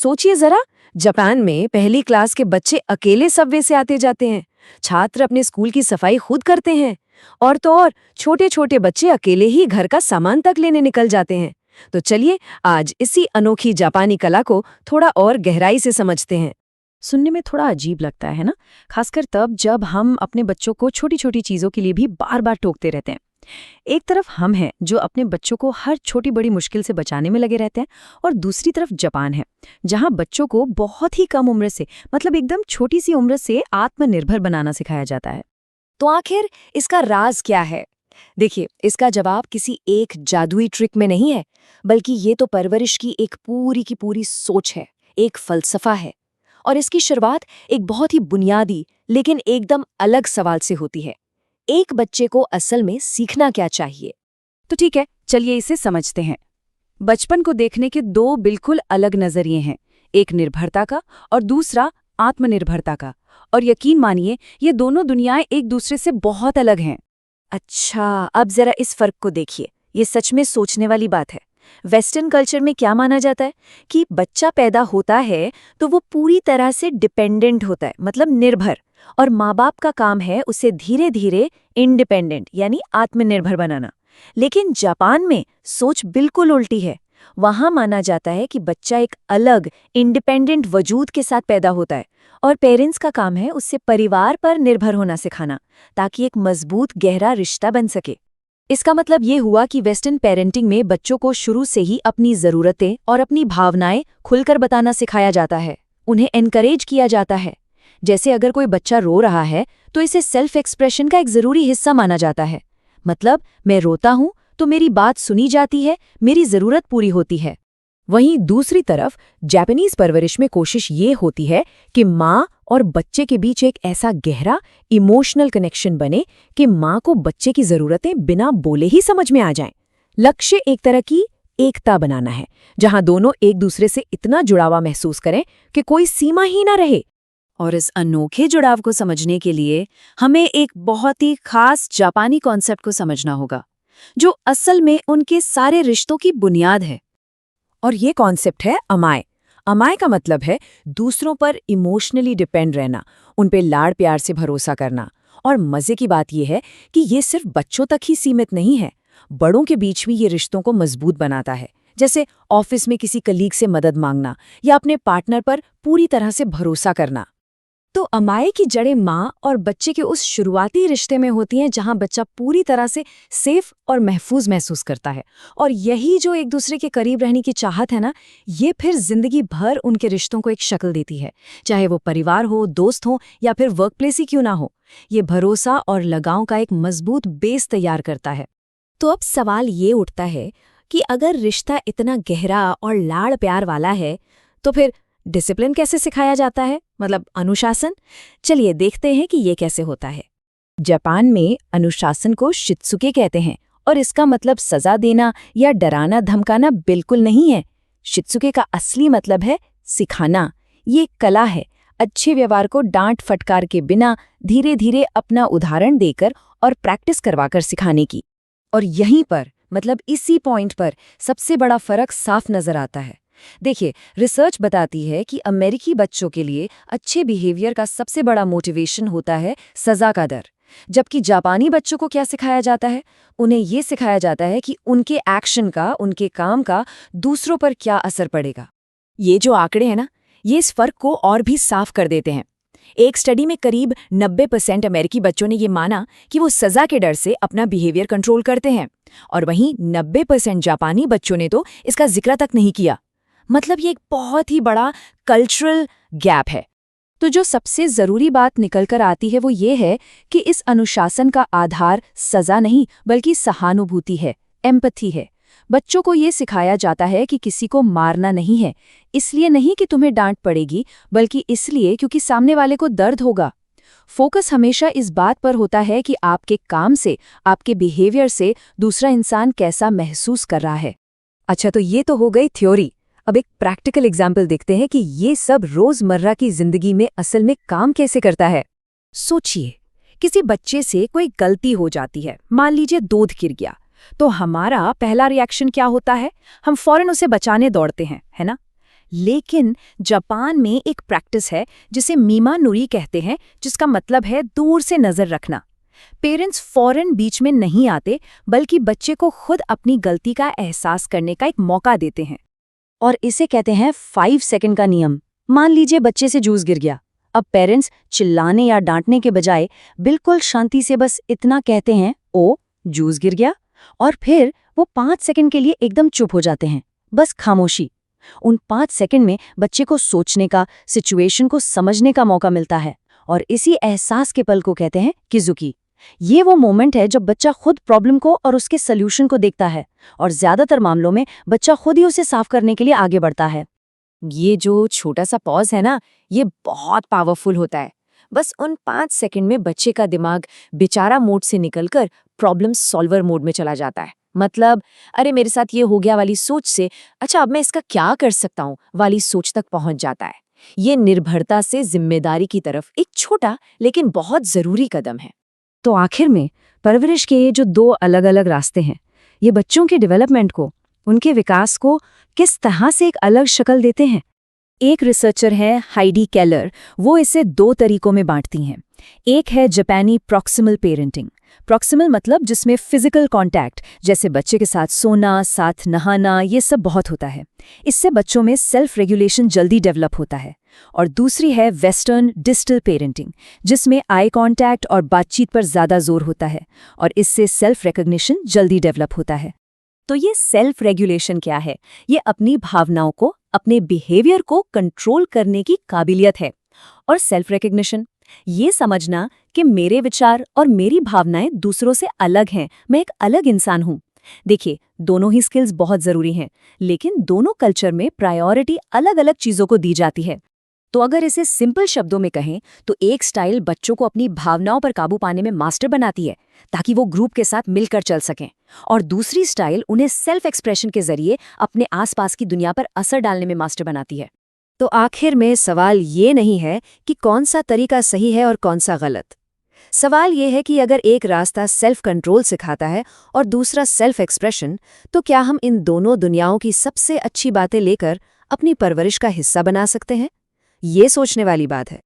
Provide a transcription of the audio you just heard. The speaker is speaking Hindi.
सोचिए जरा, जापान में पहली क्लास के बच्चे अकेले सबवे से आते जाते हैं। छात्र अपने स्कूल की सफाई खुद करते हैं। और तो और छोटे छोटे बच्चे अकेले ही घर का सामान तक लेने निकल जाते हैं। तो चलिए आज इसी अनोखी जापानी कला को थोड़ा और गहराई से समझते हैं। सुनने में थोड़ा अजीब लगता है ना, खासकर तब जब हम अपने बच्चों को छोटी छोटी चीजों के लिए भी बार बार टोकते रहते हैं। एक तरफ हम हैं जो अपने बच्चों को हर छोटी बड़ी मुश्किल से बचाने में लगे रहते हैं, और दूसरी तरफ जापान है जहां बच्चों को बहुत ही कम उम्र से, मतलब एकदम छोटी सी उम्र से आत्मनिर्भर बनाना सिखाया जाता है। तो आखिर इसका राज क्या है? देखिए, इसका जवाब किसी एक जादुई ट्रिक में नहीं है, बल्कि ये तो परवरिश की एक पूरी की पूरी सोच है, एक फलसफा है। और इसकी शुरुआत एक बहुत ही बुनियादी लेकिन एकदम अलग सवाल से होती है। एक बच्चे को असल में सीखना क्या चाहिए? तो ठीक है, चलिए इसे समझते हैं। बचपन को देखने के दो बिल्कुल अलग नजरिए हैं, एक निर्भरता का और दूसरा आत्मनिर्भरता का। और यकीन मानिए, ये दोनों दुनियाएं एक दूसरे से बहुत अलग हैं। अच्छा, अब जरा इस फर्क को देखिए। ये सच में सोचने वाली बात है। वेस्टर्न कल्चर में क्या माना जाता है कि बच्चा पैदा होता है तो वो पूरी तरह से डिपेंडेंट होता है, मतलब निर्भर, और माँ बाप का काम है उसे धीरे धीरे इंडिपेंडेंट यानी आत्मनिर्भर बनाना। लेकिन जापान में सोच बिल्कुल उल्टी है। वहाँ माना जाता है कि बच्चा एक अलग इंडिपेंडेंट वजूद के साथ पैदा होता है, और पेरेंट्स का काम है उससे परिवार पर निर्भर होना सिखाना, ताकि एक मजबूत गहरा रिश्ता बन सके। इसका मतलब ये हुआ कि वेस्टर्न पेरेंटिंग में बच्चों को शुरू से ही अपनी ज़रूरतें और अपनी भावनाएं खुलकर बताना सिखाया जाता है। उन्हें एनकरेज किया जाता है। जैसे अगर कोई बच्चा रो रहा है तो इसे सेल्फ एक्सप्रेशन का एक ज़रूरी हिस्सा माना जाता है। मतलब मैं रोता हूँ तो मेरी बात सुनी जाती है, मेरी ज़रूरत पूरी होती है। वहीं दूसरी तरफ जापानीज परवरिश में कोशिश ये होती है कि माँ और बच्चे के बीच एक ऐसा गहरा इमोशनल कनेक्शन बने कि माँ को बच्चे की ज़रूरतें बिना बोले ही समझ में आ जाएं। लक्ष्य एक तरह की एकता बनाना है, जहाँ दोनों एक दूसरे से इतना जुड़ावा महसूस करें कि कोई सीमा ही ना रहे। और इस अनोखे जुड़ाव को समझने के लिए हमें एक बहुत ही खास जापानी कॉन्सेप्ट को समझना होगा, जो असल में उनके सारे रिश्तों की बुनियाद है। और ये कॉन्सेप्ट है अमाय। अमाय का मतलब है दूसरों पर इमोशनली डिपेंड रहना, उन पे लाड़ प्यार से भरोसा करना। और मजे की बात यह है कि ये सिर्फ बच्चों तक ही सीमित नहीं है, बड़ों के बीच भी ये रिश्तों को मजबूत बनाता है। जैसे ऑफिस में किसी कलीग से मदद मांगना या अपने पार्टनर पर पूरी तरह से भरोसा करना। तो अमाय की जड़ें माँ और बच्चे के उस शुरुआती रिश्ते में होती हैं, जहाँ बच्चा पूरी तरह से सेफ और महफूज महसूस करता है। और यही जो एक दूसरे के करीब रहने की चाहत है ना, ये फिर जिंदगी भर उनके रिश्तों को एक शक्ल देती है, चाहे वो परिवार हो, दोस्त हो या फिर वर्कप्लेस ही क्यों ना हो। ये भरोसा और लगाव का एक मजबूत बेस तैयार करता है। तो अब सवाल ये उठता है कि अगर रिश्ता इतना गहरा और लाड़ प्यार वाला है, तो फिर डिसिप्लिन कैसे सिखाया जाता है, मतलब अनुशासन? चलिए देखते हैं कि ये कैसे होता है। जापान में अनुशासन को शित्सुके कहते हैं, और इसका मतलब सजा देना या डराना धमकाना बिल्कुल नहीं है। शित्सुके का असली मतलब है सिखाना। ये कला है अच्छे व्यवहार को डांट फटकार के बिना धीरे धीरे अपना उदाहरण देकर और प्रैक्टिस करवाकर सिखाने की। और यहीं पर, मतलब इसी पॉइंट पर सबसे बड़ा फर्क साफ नजर आता है। देखिए, रिसर्च बताती है कि अमेरिकी बच्चों के लिए अच्छे बिहेवियर का सबसे बड़ा मोटिवेशन होता है सजा का डर, जबकि जापानी बच्चों को क्या सिखाया जाता है? उन्हें ये सिखाया जाता है कि उनके एक्शन का, उनके काम का दूसरों पर क्या असर पड़ेगा। ये जो आंकड़े हैं ना, ये इस फर्क को और भी साफ कर देते हैं। एक स्टडी में करीब 90% अमेरिकी बच्चों ने ये माना कि वो सजा के डर से अपना बिहेवियर कंट्रोल करते हैं, और वहीं 90% जापानी बच्चों ने तो इसका जिक्र तक नहीं किया। मतलब ये एक बहुत ही बड़ा कल्चरल गैप है। तो जो सबसे ज़रूरी बात निकल कर आती है वो ये है कि इस अनुशासन का आधार सज़ा नहीं बल्कि सहानुभूति है, एम्पैथी है। बच्चों को ये सिखाया जाता है कि किसी को मारना नहीं है, इसलिए नहीं कि तुम्हें डांट पड़ेगी, बल्कि इसलिए क्योंकि सामने वाले को दर्द होगा। फोकस हमेशा इस बात पर होता है कि आपके काम से, आपके बिहेवियर से दूसरा इंसान कैसा महसूस कर रहा है। अच्छा, तो ये तो हो गई थ्योरी। अब एक प्रैक्टिकल एग्जाम्पल देखते हैं कि ये सब रोजमर्रा की जिंदगी में असल में काम कैसे करता है। सोचिए, किसी बच्चे से कोई गलती हो जाती है, मान लीजिए दूध गिर गया, तो हमारा पहला रिएक्शन क्या होता है? हम फौरन उसे बचाने दौड़ते हैं, है ना? लेकिन जापान में एक प्रैक्टिस है जिसे मीमा नुरी कहते हैं, जिसका मतलब है दूर से नजर रखना। पेरेंट्स फौरन बीच में नहीं आते, बल्कि बच्चे को खुद अपनी गलती का एहसास करने का एक मौका देते हैं। और इसे कहते हैं 5 सेकंड का नियम। मान लीजिए बच्चे से जूस गिर गया। अब पेरेंट्स चिल्लाने या डांटने के बजाय बिल्कुल शांति से बस इतना कहते हैं, ओ जूस गिर गया, और फिर वो 5 सेकंड के लिए एकदम चुप हो जाते हैं, बस खामोशी। उन 5 सेकंड में बच्चे को सोचने का, सिचुएशन को समझने का मौका मिलता है, और इसी एहसास के पल को कहते हैं किजुकी। ये वो मोमेंट है जब बच्चा खुद प्रॉब्लम को और उसके सल्यूशन को देखता है, और ज्यादातर मामलों में बच्चा खुद ही उसे साफ करने के लिए आगे बढ़ता है। ये जो छोटा सा पॉज है ना, ये बहुत पावरफुल होता है। बस उन 5 सेकंड में बच्चे का दिमाग बेचारा मोड से निकलकर प्रॉब्लम सॉल्वर मोड में चला जाता है। मतलब अरे मेरे साथ ये हो गया वाली सोच से अच्छा अब मैं इसका क्या कर सकता हूँ वाली सोच तक पहुंच जाता है। ये निर्भरता से जिम्मेदारी की तरफ एक छोटा लेकिन बहुत जरूरी कदम है। तो आखिर में परवरिश के ये जो 2 अलग-अलग रास्ते हैं, ये बच्चों के डेवलपमेंट को, उनके विकास को किस तरह से एक अलग शक्ल देते हैं। एक रिसर्चर है हाइडी केलर, वो इसे 2 तरीकों में बांटती हैं। एक है जापानी प्रॉक्सिमल पेरेंटिंग। प्रॉक्सिमल मतलब जिसमें फिजिकल कांटेक्ट, जैसे बच्चे के साथ सोना, साथ नहाना, ये सब बहुत होता है। इससे बच्चों में सेल्फ रेगुलेशन जल्दी डेवलप होता है। और दूसरी है वेस्टर्न डिजिटल पेरेंटिंग, जिसमें आई कांटेक्ट और बातचीत पर ज्यादा जोर होता है, और इससे सेल्फ रिकॉग्निशन जल्दी डेवलप होता है। तो ये सेल्फ रेगुलेशन क्या है? ये अपनी भावनाओं को, अपने बिहेवियर को कंट्रोल करने की काबिलियत है। और सेल्फ रिकॉग्निशन, ये समझना कि मेरे विचार और मेरी भावनाएं दूसरों से अलग हैं, मैं एक अलग इंसान हूँ। देखिए, दोनों ही स्किल्स बहुत जरूरी हैं, लेकिन दोनों कल्चर में प्रायोरिटी अलग-अलग चीजों को दी जाती है। तो अगर इसे सिंपल शब्दों में कहें तो एक स्टाइल बच्चों को अपनी भावनाओं पर काबू पाने में मास्टर बनाती है, ताकि वो ग्रुप के साथ मिलकर चल सकें, और दूसरी स्टाइल उन्हें सेल्फ एक्सप्रेशन के जरिए अपने आसपास की दुनिया पर असर डालने में मास्टर बनाती है। तो आखिर में सवाल ये नहीं है कि कौन सा तरीका सही है और कौन सा गलत। सवाल ये है कि अगर एक रास्ता सेल्फ कंट्रोल सिखाता है और दूसरा सेल्फ एक्सप्रेशन, तो क्या हम इन दोनों दुनियाओं की सबसे अच्छी बातें लेकर अपनी परवरिश का हिस्सा बना सकते हैं? ये सोचने वाली बात है।